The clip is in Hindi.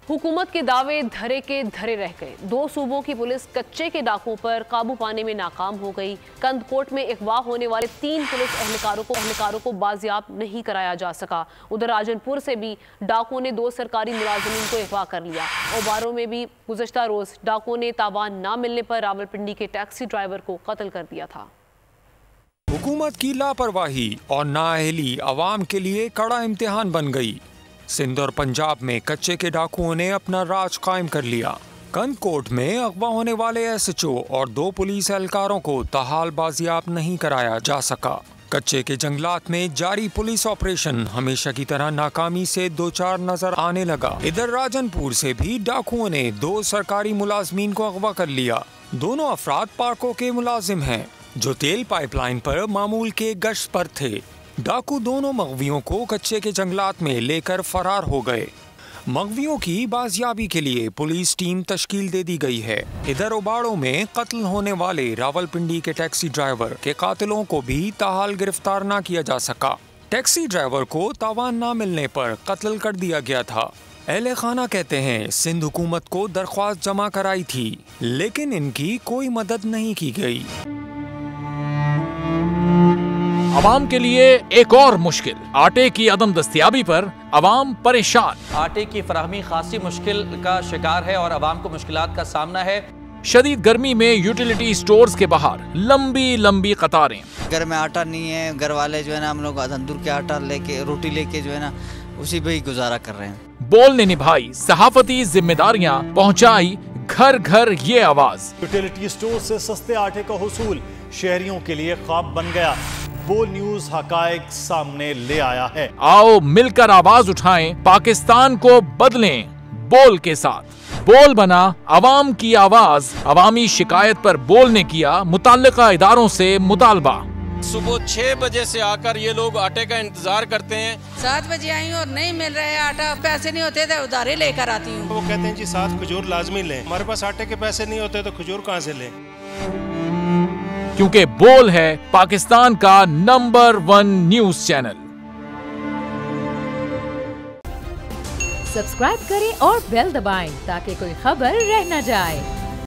हुकूमत के दावे धरे के धरे रह गए। 2 सूबों की पुलिस कच्चे के डाकुओं पर काबू पाने में नाकाम हो गई। कंदकोट में अगवा होने वाले 3 पुलिस एहलकारों को बाजियाब नहीं कराया जा सका। उधर राजनपुर से भी डाकुओं ने 2 सरकारी मुलाजिमीन को अगवा कर लिया। ओबारों में भी गुज़श्ता रोज डाकुओं ने तावान न मिलने पर रावलपिंडी के टैक्सी ड्राइवर को कत्ल कर दिया था। हुकूमत की लापरवाही और नाअहली अवाम के लिए कड़ा इम्तिहान बन गई। सिंध और पंजाब में कच्चे के डाकुओं ने अपना राज कायम कर लिया। कंदकोट में अगवा होने वाले SHO और 2 पुलिस एहलकारों को ताहाल बाजियाब नहीं कराया जा सका। कच्चे के जंगलात में जारी पुलिस ऑपरेशन हमेशा की तरह नाकामी से 2-4 नजर आने लगा। इधर राजनपुर से भी डाकुओं ने 2 सरकारी मुलाजमीन को अगवा कर लिया। दोनों अफराद पार्कों के मुलाजिम हैं जो तेल पाइपलाइन पर मामूल के गश्त पर थे। डाकू दोनों मगवियों को कच्चे के जंगलात में लेकर फरार हो गए। मगवियों की बाजियाबी के लिए पुलिस टीम तश्कील दे दी गई है। इधर ओबाड़ों में कत्ल होने वाले रावलपिंडी के टैक्सी ड्राइवर के कातिलों को भी ताहाल गिरफ्तार न किया जा सका। टैक्सी ड्राइवर को तावान न मिलने पर कत्ल कर दिया गया था। अहले खाना कहते हैं सिंध हुकूमत को दरख्वास्त जमा कराई थी, लेकिन इनकी कोई मदद नहीं की गई। अवाम के लिए एक और मुश्किल, आटे की अदम दस्तियाबी पर अवाम परेशान। आटे की फराहमी खासी मुश्किल का शिकार है और अवाम को मुश्किलात का सामना है। शदीद गर्मी में यूटिलिटी स्टोर्स के बाहर लंबी लंबी कतारें। घर में आटा नहीं है, घर वाले जो है ना हम लोग तंदूर के आटा लेके रोटी लेके जो है ना उसी पे ही गुजारा कर रहे हैं। बोल ने निभाई सहाफती जिम्मेदारियां, पहुंचाई घर घर ये आवाज। यूटिलिटी स्टोर से सस्ते आटे का हुसूल शहरियों के लिए ख्वाब बन गया। बोल न्यूज हकायक सामने ले आया है। आओ मिलकर आवाज उठाएं, पाकिस्तान को बदलें बोल के साथ। बोल बना अवाम की आवाज। अवामी शिकायत पर बोल ने किया मुताल्लिका इदारों से मुतालबा। सुबह 6 बजे से आकर ये लोग आटे का इंतजार करते हैं। 7 बजे आई हूँ और नहीं मिल रहा है आटा, पैसे नहीं होते थे उधारे लेकर आती हूँ। वो कहते हैं जी 7 खजूर लाजमी लें। हमारे पास आटे के पैसे नहीं होते तो खजूर कहाँ से लें? क्योंकि बोल है पाकिस्तान का नंबर 1 न्यूज चैनल। सब्सक्राइब करें और बेल दबाएं ताकि कोई खबर रह न जाए।